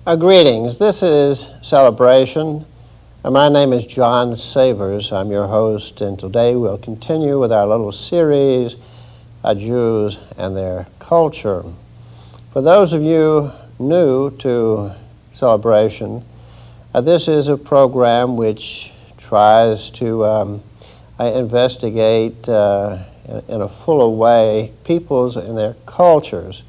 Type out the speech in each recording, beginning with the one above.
Greetings. This is Celebration. My name is John Savers. I'm your host, and today we'll continue with our little series, Jews and Their Culture. For those of you new to Celebration, this is a program which tries to investigate in a fuller way peoples and their cultures.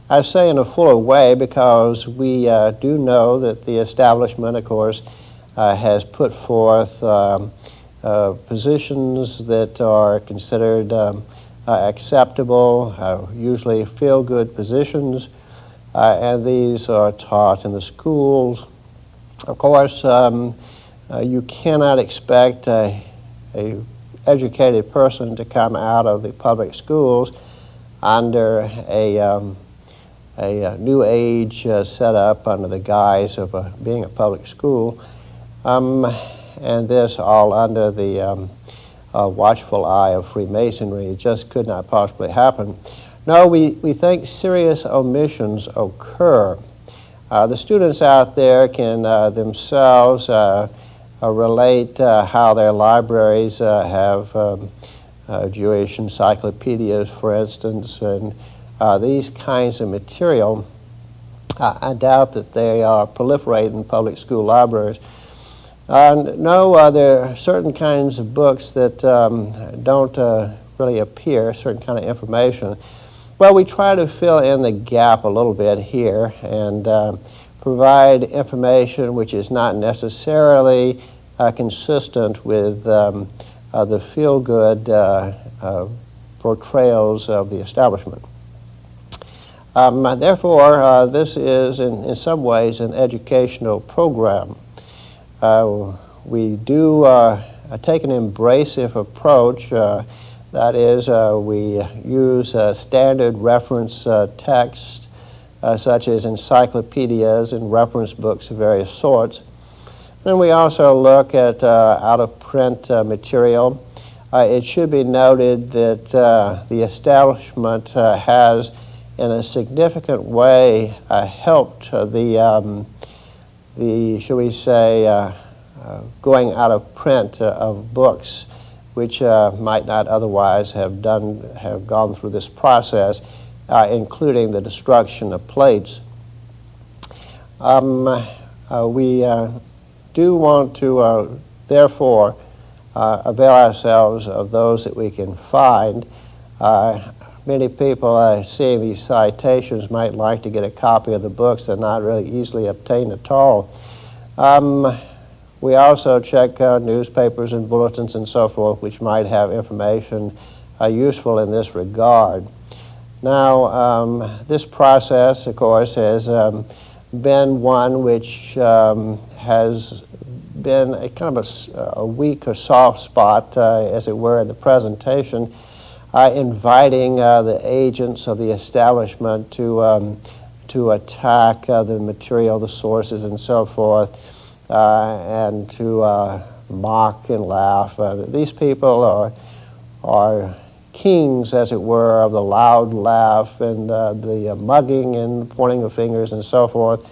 I say in a fuller way because we do know that the establishment, of course, has put forth positions that are considered acceptable, usually feel-good positions, and these are taught in the schools. Of course, you cannot expect a educated person to come out of the public schools under a New Age setup under the guise of being a public school, and this all under the watchful eye of Freemasonry. It just could not possibly happen. No, we think serious omissions occur. The students out there can themselves relate how their libraries have Jewish encyclopedias, for instance, and these kinds of material. I doubt that they proliferate in public school libraries. No, there are certain kinds of books that don't really appear, certain kind of information. Well, we try to fill in the gap a little bit here and provide information which is not necessarily consistent with the feel-good portrayals of the establishment. Therefore, this is in some ways an educational program. We do take an embracive approach. That is, we use standard reference text such as encyclopedias and reference books of various sorts. And we also look at out-of-print material. It should be noted that the establishment has in a significant way helped the shall we say, going out of print of books which might not otherwise have gone through this process, including the destruction of plates. We do want to, therefore, avail ourselves of those that we can find. Many people seeing these citations might like to get a copy of the books. They're not really easily obtained at all. We also check newspapers and bulletins and so forth, which might have information useful in this regard. Now, this process, of course, has been one which has been a kind of a weak or soft spot, as it were, in the presentation, inviting the agents of the establishment to attack the material, the sources, and so forth, and to mock and laugh. These people are kings, as it were, of the loud laugh and the mugging and pointing of fingers and so forth,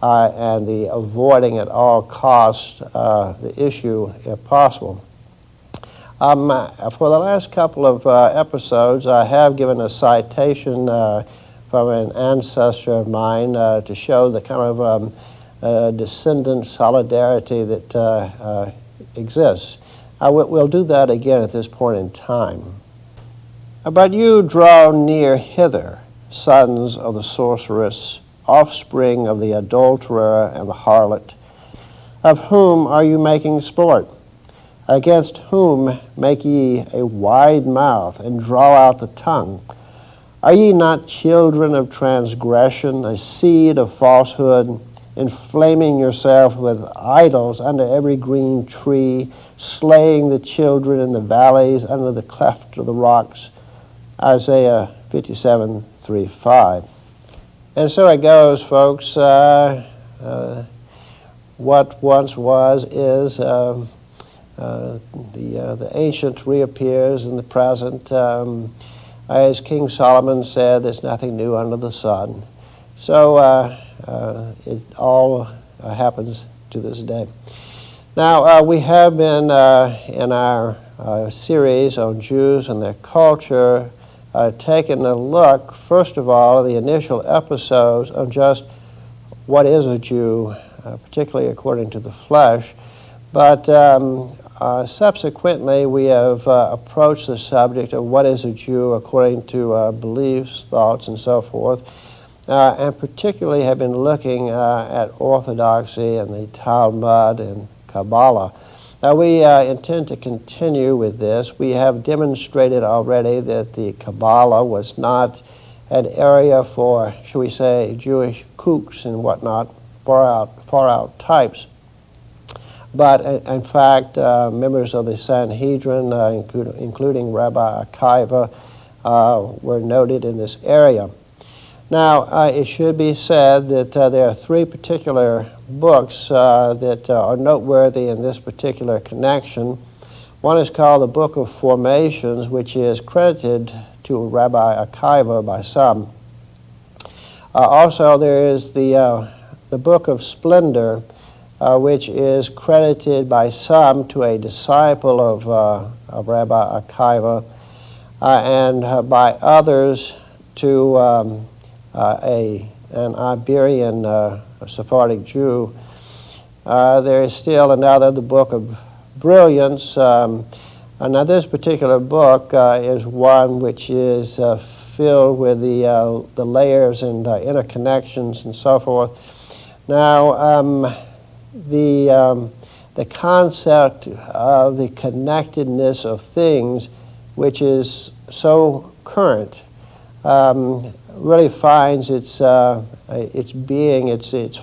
and the avoiding at all costs the issue if possible. For the last couple of episodes, I have given a citation from an ancestor of mine to show the kind of descendant solidarity that exists. We'll do that again at this point in time. But you draw near hither, sons of the sorceress, offspring of the adulterer and the harlot. Of whom are you making sport? Against whom make ye a wide mouth, and draw out the tongue? Are ye not children of transgression, a seed of falsehood, inflaming yourself with idols under every green tree, slaying the children in the valleys under the cleft of the rocks? Isaiah 57:3-5. And so it goes, folks. What once was is. The ancient reappears in the present. As King Solomon said, there's nothing new under the sun. So it all happens to this day. Now, we have been in our series on Jews and their culture taking a look, first of all, the initial episodes of just what is a Jew, particularly according to the flesh. But subsequently, we have approached the subject of what is a Jew according to beliefs, thoughts, and so forth, and particularly have been looking at Orthodoxy and the Talmud and Qabalah. Now, we intend to continue with this. We have demonstrated already that the Qabalah was not an area for, shall we say, Jewish kooks and whatnot, far out types. But in fact, members of the Sanhedrin, including Rabbi Akiva, were noted in this area. Now, it should be said that there are three particular books that are noteworthy in this particular connection. One is called the Book of Formations, which is credited to Rabbi Akiva by some. Also, there is the Book of Splendor, which is credited by some to a disciple of Rabbi Akiva, and by others to an Iberian Sephardic Jew. There is still another, the Book of Brilliance. Now, this particular book is one which is filled with the layers and interconnections and so forth. Now, the concept of the connectedness of things, which is so current, really finds its being, its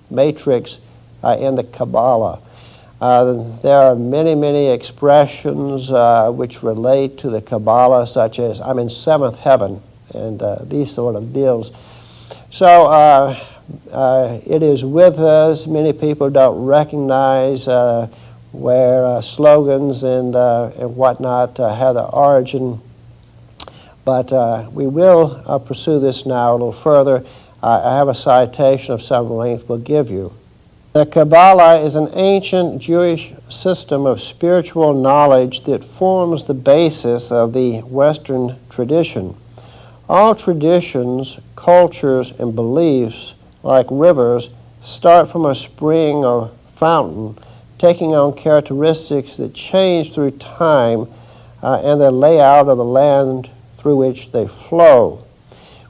matrix in the Qabalah. There are many expressions which relate to the Qabalah, such as "I'm in seventh heaven" and these sort of deals. So it is with us. Many people don't recognize where slogans and whatnot have their origin. But we will pursue this now a little further. I have a citation of some length we'll give you. The Qabalah is an ancient Jewish system of spiritual knowledge that forms the basis of the Western tradition. All traditions, cultures, and beliefs, like rivers, start from a spring or fountain, taking on characteristics that change through time and the layout of the land through which they flow.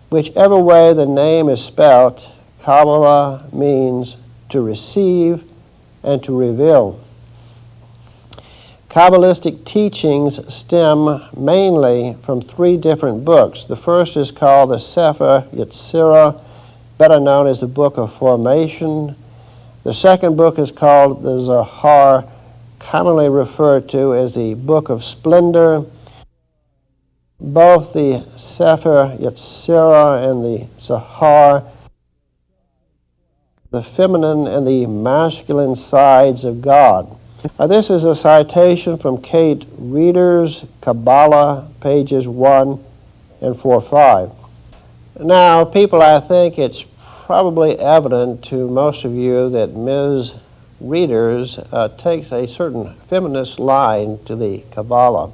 Whichever way the name is spelt, Qabalah means to receive and to reveal. Kabbalistic teachings stem mainly from three different books. The first is called the Sefer Yetzirah, better known as the Book of Formation. The second book is called the Zohar, commonly referred to as the Book of Splendor. Both the Sefer Yetzirah and the Zohar, the feminine and the masculine sides of God. This is a citation from Kate Reader's Qabalah, pages 1 and 4-5. Now, people, I think it's probably evident to most of you that Ms. Readers takes a certain feminist line to the Qabalah.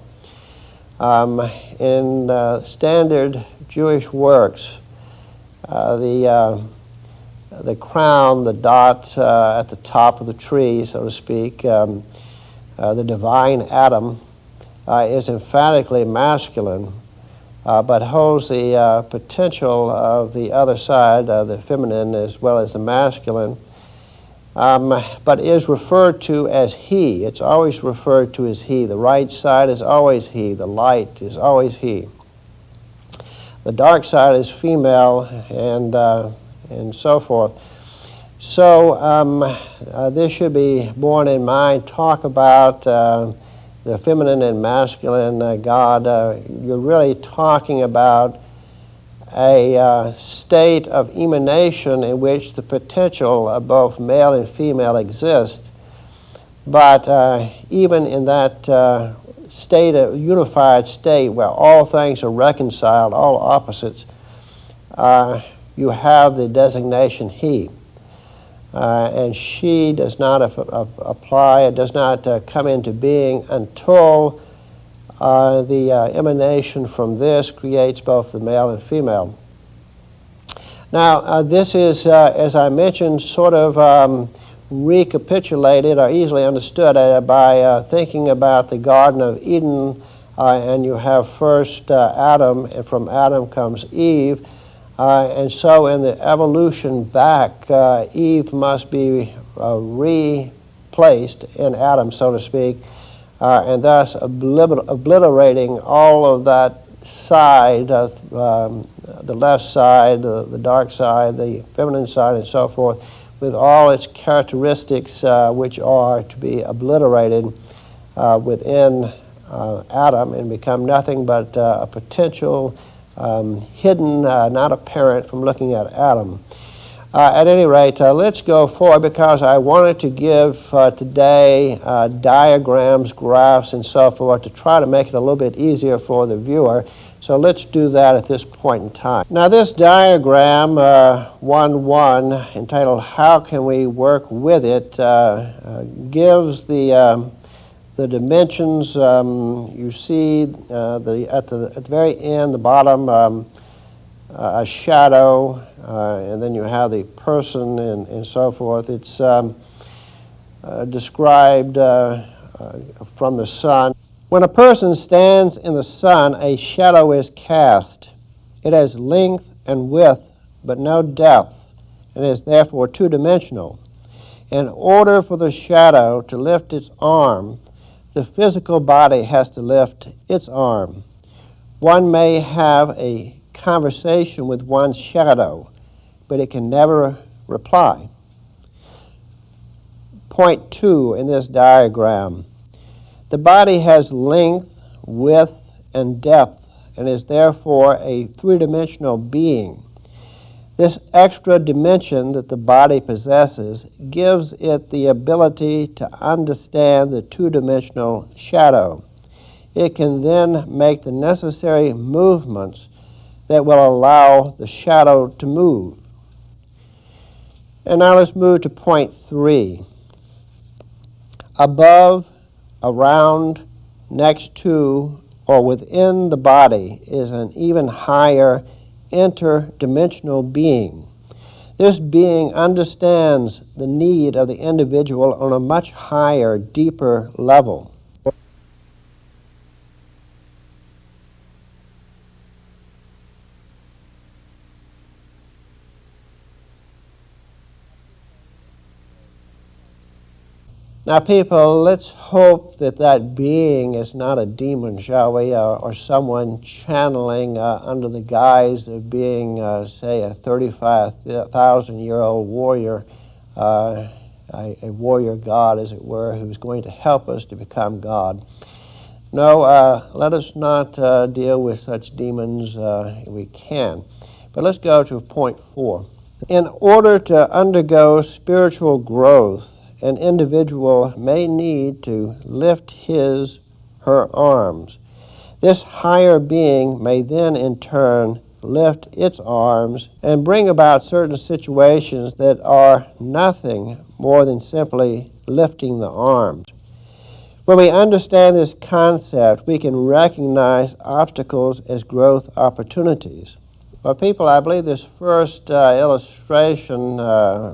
In standard Jewish works, the crown, the dot at the top of the tree, so to speak, the divine Adam, is emphatically masculine, but holds the potential of the other side, the feminine as well as the masculine, but is referred to as he. It's always referred to as he. The right side is always he. The light is always he. The dark side is female, and so forth. So this should be borne in mind. Talk about the feminine and masculine God. You're really talking about a state of emanation in which the potential of both male and female exists. But even in that state, a unified state where all things are reconciled, all opposites, you have the designation he. And she does not apply, it does not come into being until the emanation from this creates both the male and female. Now, this is, as I mentioned, sort of recapitulated or easily understood by thinking about the Garden of Eden, and you have first Adam, and from Adam comes Eve. And so in the evolution back, Eve must be replaced in Adam, so to speak, and thus obliterating all of that side, the left side, the dark side, the feminine side, and so forth, with all its characteristics which are to be obliterated within Adam and become nothing but a potential hidden, not apparent from looking at Adam. At any rate, let's go forward, because I wanted to give today diagrams, graphs, and so forth to try to make it a little bit easier for the viewer. So let's do that at this point in time. Now this diagram, 1.1, entitled "How Can We Work With It," gives the dimensions. You see at the very end, the bottom, a shadow, and then you have the person and so forth. It's described from the sun. When a person stands in the sun, a shadow is cast. It has length and width, but no depth, and is therefore two-dimensional. In order for the shadow to lift its arm, the physical body has to lift its arm. One may have a conversation with one's shadow, but it can never reply. Point 2 in this diagram. The body has length, width, and depth, and is therefore a three-dimensional being. This extra dimension that the body possesses gives it the ability to understand the two-dimensional shadow. It can then make the necessary movements that will allow the shadow to move. And now let's move to point 3. Above, around, next to, or within the body is an even higher interdimensional being. This being understands the need of the individual on a much higher, deeper level. Now, people, let's hope that that being is not a demon, shall we, or someone channeling under the guise of being, say, a 35,000-year-old warrior, a warrior god, as it were, who's going to help us to become God. No, let us not deal with such demons. We can. But let's go to point 4. In order to undergo spiritual growth, an individual may need to lift his, her arms. This higher being may then in turn lift its arms and bring about certain situations that are nothing more than simply lifting the arms. When we understand this concept, we can recognize obstacles as growth opportunities. Well, people, I believe this first illustration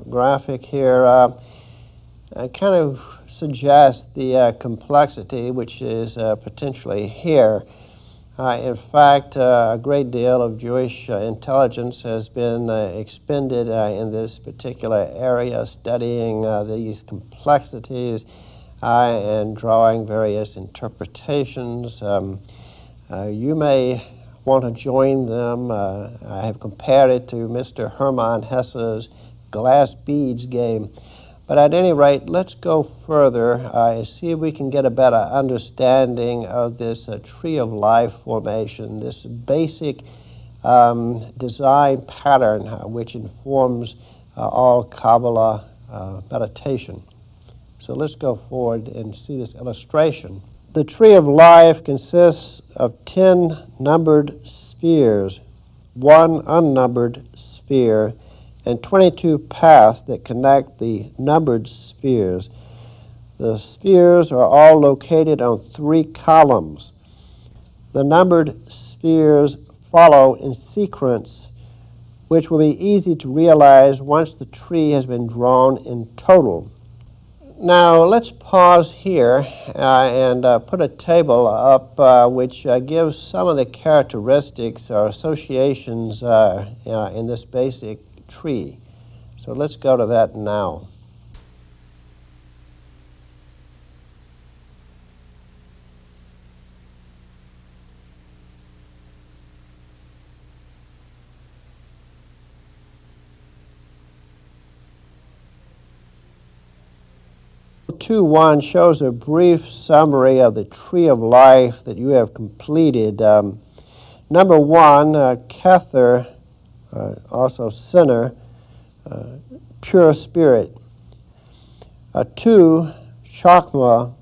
graphic here kind of suggests the complexity which is potentially here. In fact, a great deal of Jewish intelligence has been expended in this particular area, studying these complexities and drawing various interpretations. You may want to join them. I have compared it to Mr. Hermann Hesse's glass beads game. But at any rate, let's go further and see if we can get a better understanding of this tree of life formation, this basic design pattern which informs all Qabalah meditation. So let's go forward and see this illustration. The tree of life consists of 10 numbered spheres, one unnumbered sphere. sphere and 22 paths that connect the numbered spheres. The spheres are all located on 3 columns. The numbered spheres follow in sequence, which will be easy to realize once the tree has been drawn in total. Now let's pause here and put a table up which gives some of the characteristics or associations in this basic tree. So let's go to that now. Two one shows a brief summary of the tree of life that you have completed. Number 1, Kether, also sinner, pure spirit. 2, Chokmah,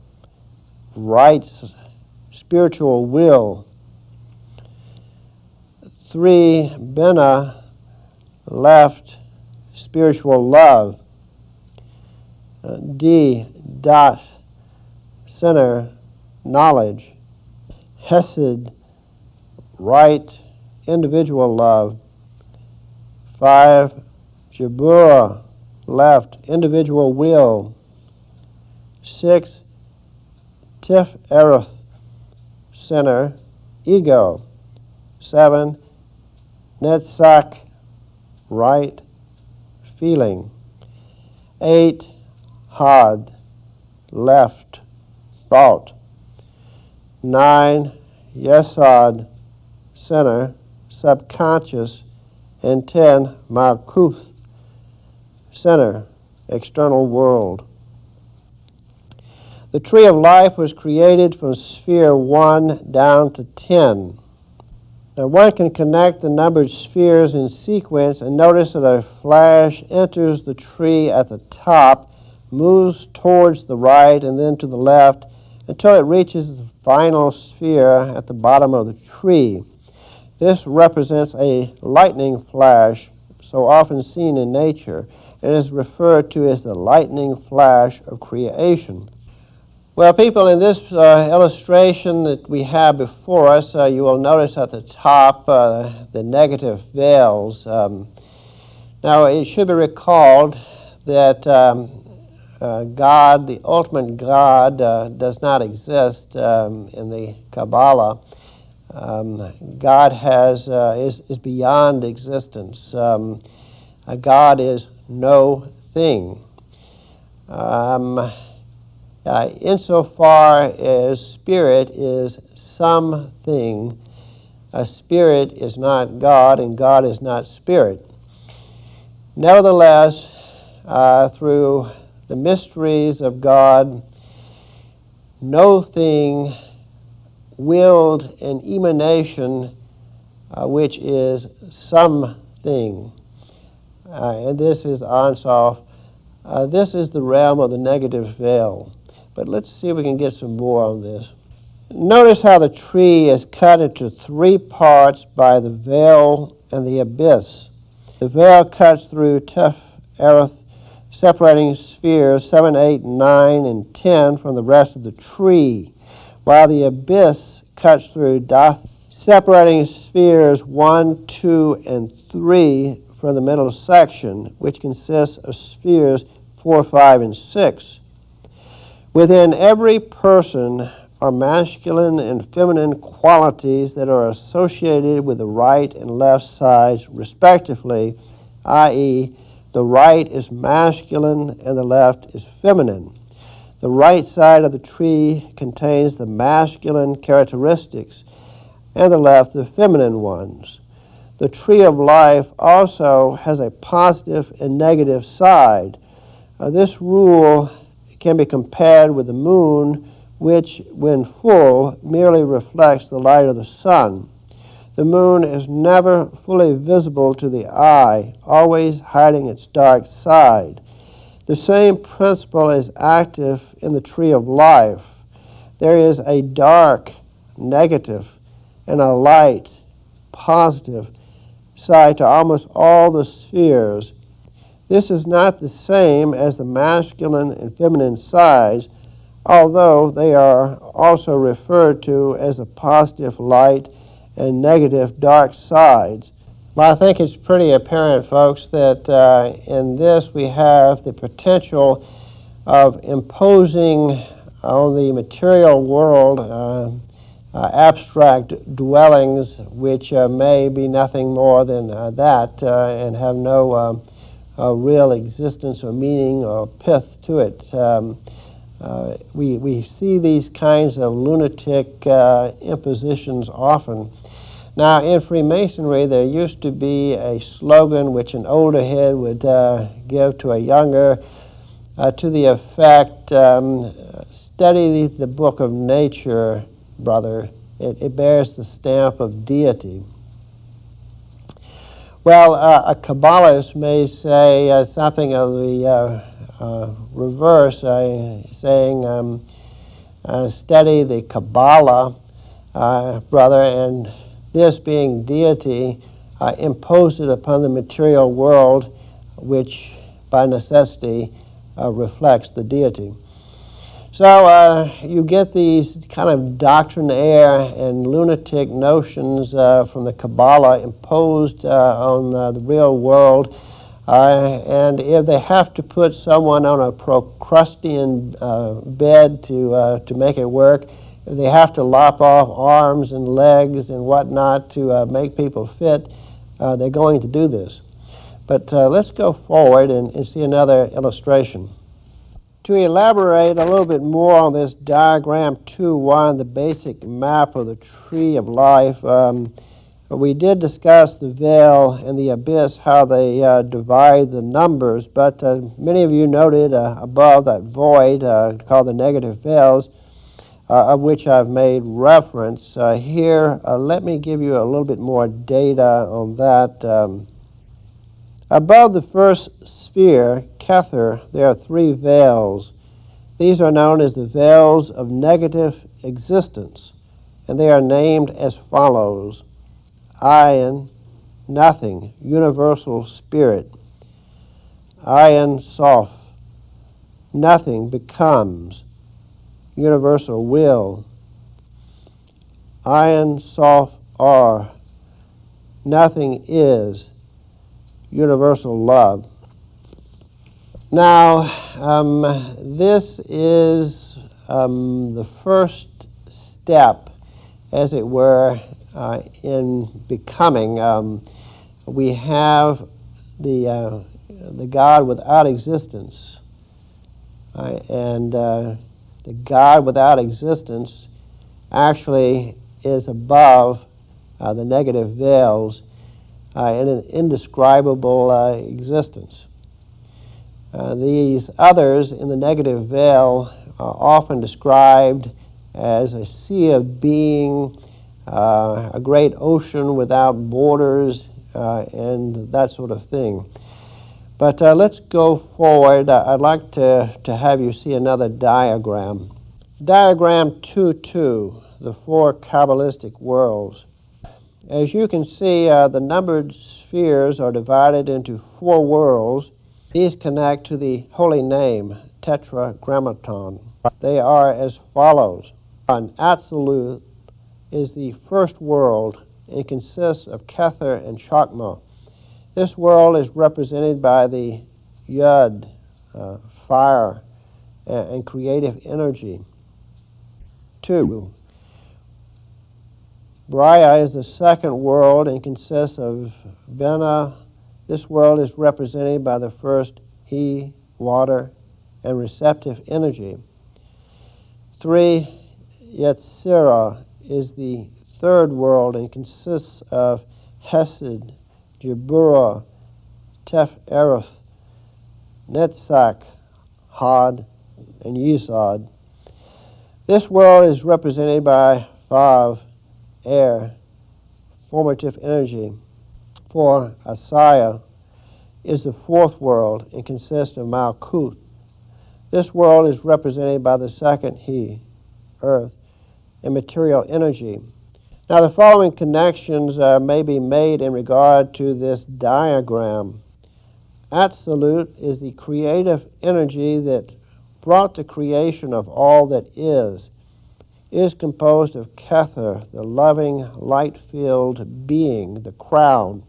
right spiritual will. 3, Bina, left spiritual love. D, Dot, sinner, knowledge. Hesed, right, individual love. 5, Jewry, left, individual will. 6, Tif-erith, sinner, ego. 7, Netzach, right, feeling. 8, Had, left, thought. 9, Yesod, sinner, subconscious. And 10, Malchuth, sinner, external world. The tree of life was created from sphere 1 down to 10. Now one can connect the numbered spheres in sequence and notice that a flash enters the tree at the top, moves towards the right and then to the left until it reaches the final sphere at the bottom of the tree. This represents a lightning flash so often seen in nature and is referred to as the lightning flash of creation. Well, people, in this illustration that we have before us, you will notice at the top the negative veils. Now, it should be recalled that God, the ultimate God, does not exist in the Qabalah. God is beyond existence. God is no thing. Insofar as spirit is something, a spirit is not God and God is not spirit. Nevertheless, through the mysteries of God, no thing willed an emanation which is something. And this is Ansoff. This is the realm of the negative veil. But let's see if we can get some more on this. Notice how the tree is cut into 3 parts by the veil and the abyss. The veil cuts through Tif-erith, separating spheres 7, 8, 9, and 10 from the rest of the tree, while the abyss cuts through Dath, separating spheres 1, 2, and 3 from the middle section, which consists of spheres 4, 5, and 6. Within every person are masculine and feminine qualities that are associated with the right and left sides, respectively, i.e., the right is masculine and the left is feminine. The right side of the tree contains the masculine characteristics and the left the feminine ones. The tree of life also has a positive and negative side. This rule can be compared with the moon, which, when full, merely reflects the light of the sun. The moon is never fully visible to the eye, always hiding its dark side. The same principle is active in the tree of life. There is a dark, negative, and a light, positive side to almost all the spheres. This is not the same as the masculine and feminine sides, although they are also referred to as the positive light and negative dark sides. Well, I think it's pretty apparent, folks, that in this we have the potential of imposing on the material world abstract dwellings which may be nothing more than that and have no real existence or meaning or pith to it. We see these kinds of lunatic impositions often. Now, in Freemasonry, there used to be a slogan which an older head would give to a younger to the effect, study the book of nature, brother. It bears the stamp of deity. Well, a Kabbalist may say something of the reverse, saying, study the Qabalah, brother, and this being deity, impose it upon the material world, which by necessity reflects the deity. So you get these kind of doctrinaire and lunatic notions from the Qabalah imposed on the real world, and if they have to put someone on a Procrustean bed to make it work, if they have to lop off arms and legs and whatnot to make people fit, they're going to do this. But let's go forward and see another illustration. To elaborate a little bit more on this diagram 2.1, the basic map of the tree of life, we did discuss the veil and the abyss, how they divide the numbers, but many of you noted above that void called the negative veils, of which I've made reference. Here, let me give you a little bit more data on that. Above the first sphere, Kether, there are 3 veils. These are known as the veils of negative existence, and they are named as follows: Ayin, nothing, universal spirit. Ayin Sof, nothing becomes, universal will. Ayin Sof Ar, nothing is, universal love. Now, this is the first step, as it were, in becoming. We have the God without existence, and the God without existence actually is above the negative veils in an indescribable existence. These others in the negative veil are often described as a sea of being, a great ocean without borders, and that sort of thing. But let's go forward. I'd like to have you see another diagram. Diagram 2.2, the 4 Kabbalistic worlds. As you can see, the numbered spheres are divided into 4 worlds. These connect to the holy name, Tetragrammaton. They are as follows. An Absolute is the first world. It consists of Kether and Chokmah. This world is represented by the Yud, fire, and creative energy. 2. Braya is the second world and consists of Vena. This world is represented by the first He, water, and receptive energy. 3. Yetzirah is the third world and consists of Hesed, Jebura, Tef-Ereth, Netzach, Had, and Yisod. This world is represented by Vav, air, formative energy. 4. Asaya is the fourth world and consists of Malchuth. This world is represented by the second He, earth, and material energy. Now, the following connections may be made in regard to this diagram. Absolute is the creative energy that brought the creation of all that is. It is composed of Kether, the loving, light-filled being, the crown,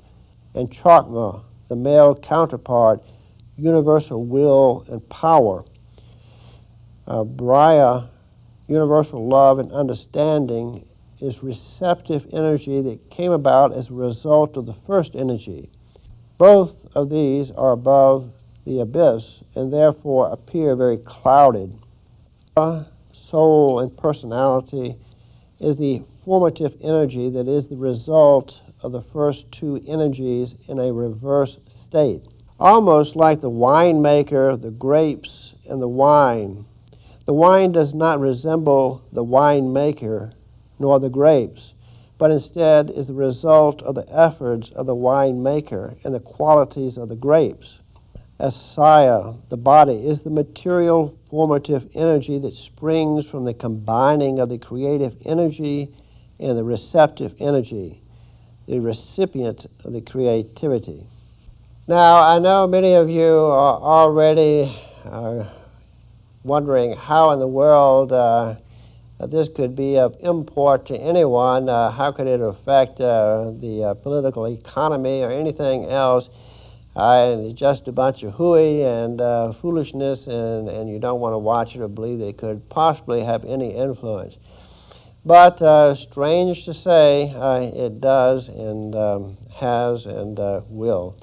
and Chokmah, the male counterpart, universal will and power. Braya, universal love and understanding, is receptive energy that came about as a result of the first energy. Both of these are above the abyss and therefore appear very clouded. Soul and personality is the formative energy that is the result of the first two energies in a reverse state. Almost like the winemaker, the grapes, and the wine. The wine does not resemble the winemaker nor the grapes, but instead is the result of the efforts of the winemaker and the qualities of the grapes. Asaya, the body, is the material formative energy that springs from the combining of the creative energy and the receptive energy, the recipient of the creativity. Now, I know many of you are already wondering how in the world this could be of import to anyone. How could it affect the political economy or anything else? It's just a bunch of hooey and foolishness, and you don't want to watch it or believe that it could possibly have any influence. But strange to say, it does and has and will.